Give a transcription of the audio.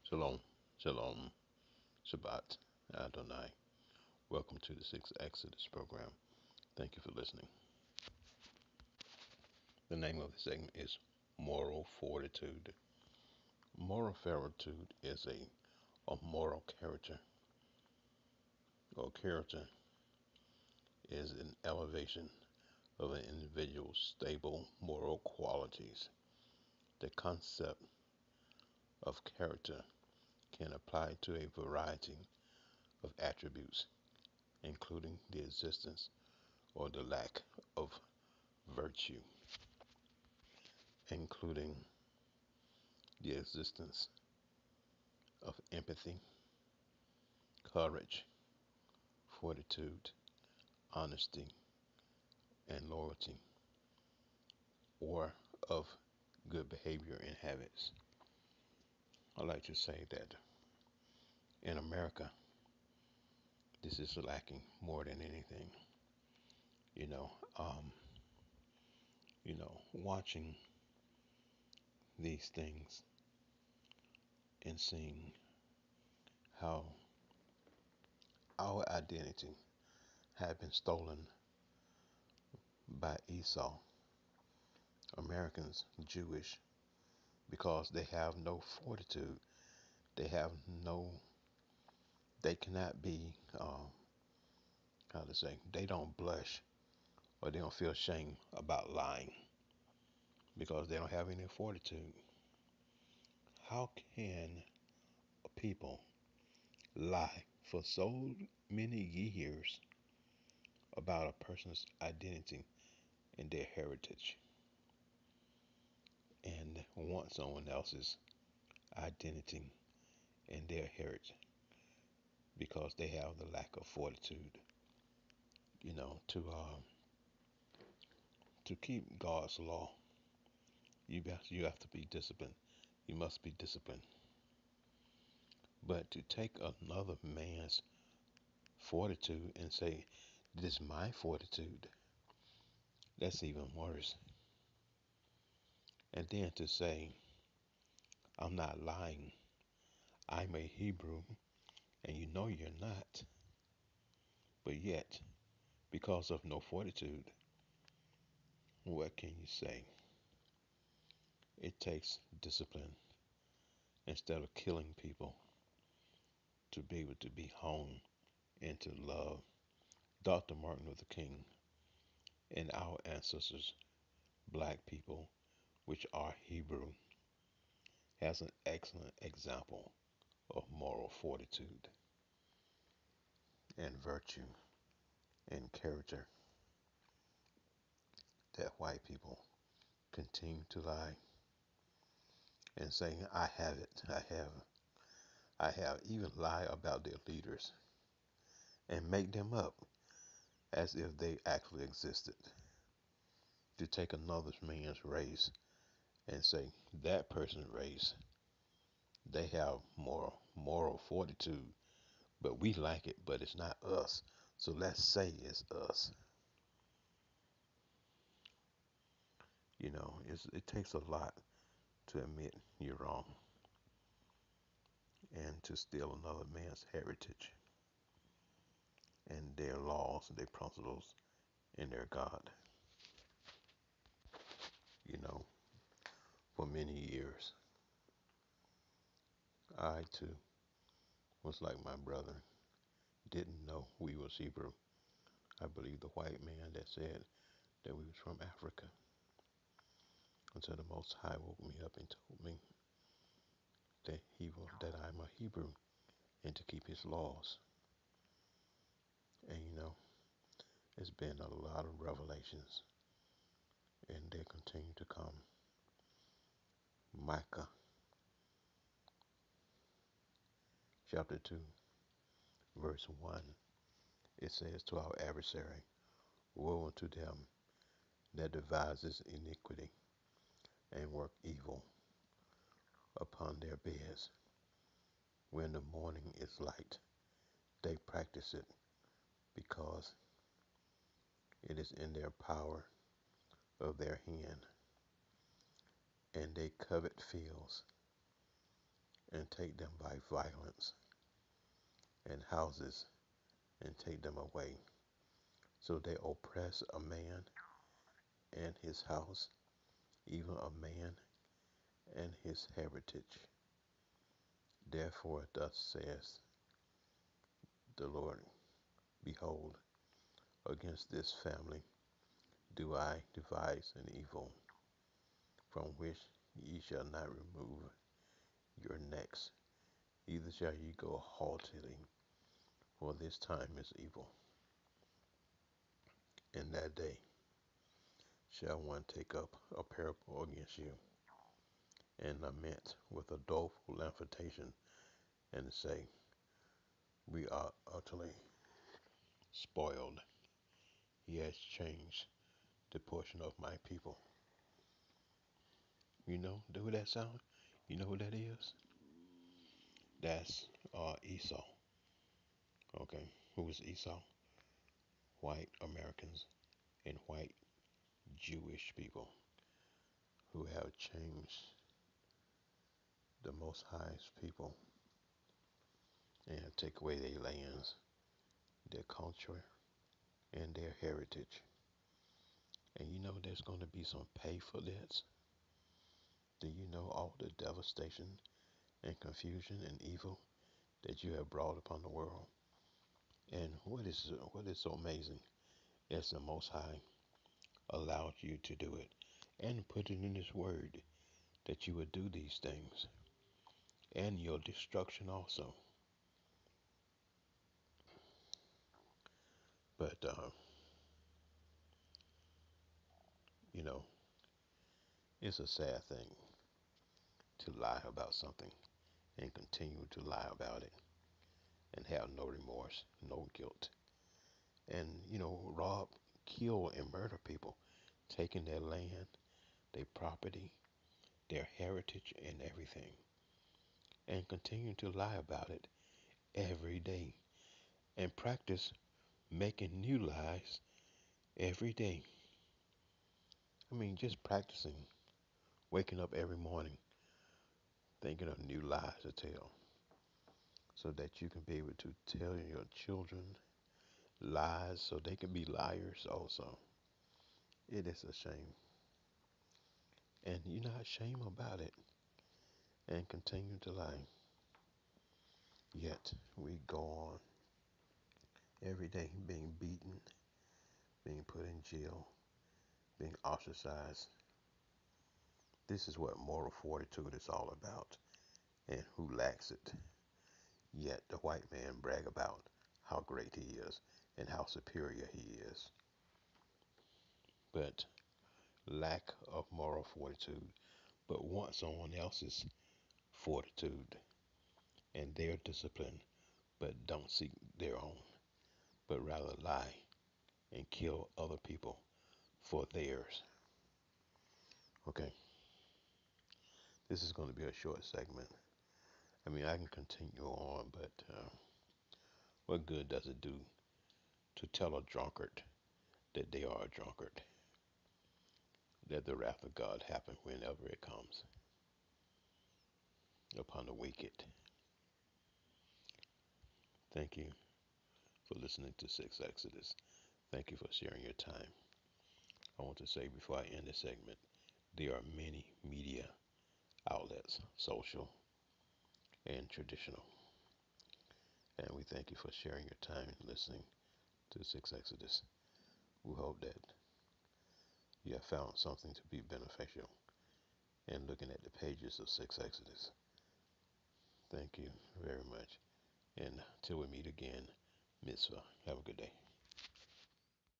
Shalom, Shalom, Shabbat, Adonai. Welcome to the Sixth Exodus program. Thank you for listening. The name of the segment is Moral Fortitude. Moral fortitude is a moral character, or character is an elevation of an individual's stable moral qualities. The concept of character can apply to a variety of attributes, including the existence or the lack of virtue, including the existence of empathy, courage, fortitude, honesty, and loyalty, or of good behavior and habits. I like to say that in America, this is lacking more than anything. You know, um, watching these things and seeing how our identity had been stolen by Esau, Americans, Jewish, because they have no fortitude. They have no, they cannot be, how to say, they don't blush or they don't feel shame about lying because they don't have any fortitude. How can people lie for so many years about a person's identity and their heritage and want someone else's identity and their heritage because they have the lack of fortitude, to keep God's law? You have to be disciplined. You must be disciplined. But to take another man's fortitude and say, this is my fortitude, that's even worse. And then to say, I'm not lying, I'm a Hebrew, and you know you're not. But yet, because of no fortitude, what can you say? It takes discipline instead of killing people to be able to be honed and to love. Dr. Martin Luther King and our ancestors, black people, which are Hebrew, has an excellent example of moral fortitude and virtue and character that white people continue to lie and say, I have it, I have, even lie about their leaders and make them up as if they actually existed. To take another man's race and say that person's race, they have moral fortitude, but we like it, but it's not us. So let's say it's us. It takes a lot to admit you're wrong and to steal another man's heritage and their laws and their principles and their God. You know, for many years, I too was like my brother, didn't know we was Hebrew. I believed the white man that said that we was from Africa until the Most High woke me up and told me that I'm a Hebrew and to keep His laws. And it's been a lot of revelations, and they continue to come. Micah chapter 2, verse 1, it says to our adversary, woe unto them that devises iniquity and work evil upon their beds. When the morning is light, they practice it because it is in their power of their hand, and they covet fields and take them by violence, and houses and take them away. So they oppress a man and his house, even a man and his heritage. Therefore, thus says the Lord, behold, against this family do I devise an evil, from which ye shall not remove your necks, neither shall ye go haughtily, for this time is evil. In that day shall one take up a parable against you, and lament with a doleful lamentation, and say, we are utterly spoiled. He has changed the portion of my people. You know who that sound? You know who that is? That's Esau. Okay, who is Esau? White Americans and white Jewish people who have changed the Most High's people and take away their lands, their culture, and their heritage. And you know there's going to be some pay for this. Do you know all the devastation and confusion and evil that you have brought upon the world? And what is so amazing is the Most High allowed you to do it and put it in His Word that you would do these things and your destruction also. But you know, it's a sad thing to lie about something and continue to lie about it and have no remorse, no guilt, and rob, kill, and murder people, taking their land, their property, their heritage, and everything, and continue to lie about it every day and practice making new lies every day. I mean, just practicing waking up every morning thinking of new lies to tell so that you can be able to tell your children lies so they can be liars also. It is a shame. And you're not ashamed about it and continue to lie. Yet we go on every day being beaten, being put in jail, being ostracized. This is what moral fortitude is all about and who lacks it. Yet the white man brag about how great he is and how superior he is. But lack of moral fortitude, but want someone else's fortitude and their discipline, but don't seek their own, but rather lie and kill other people for theirs. Okay, this is going to be a short segment. I mean, I can continue on, but what good does it do to tell a drunkard that they are a drunkard, that the wrath of God happen whenever it comes upon the wicked? Thank you for listening to Six Exodus. Thank you for sharing your time. I want to say before I end this segment, there are many media outlets, social and traditional. And we thank you for sharing your time and listening to Six Exodus. We hope that you have found something to be beneficial in looking at the pages of Six Exodus. Thank you very much. And till we meet again, Mitzvah. Have a good day.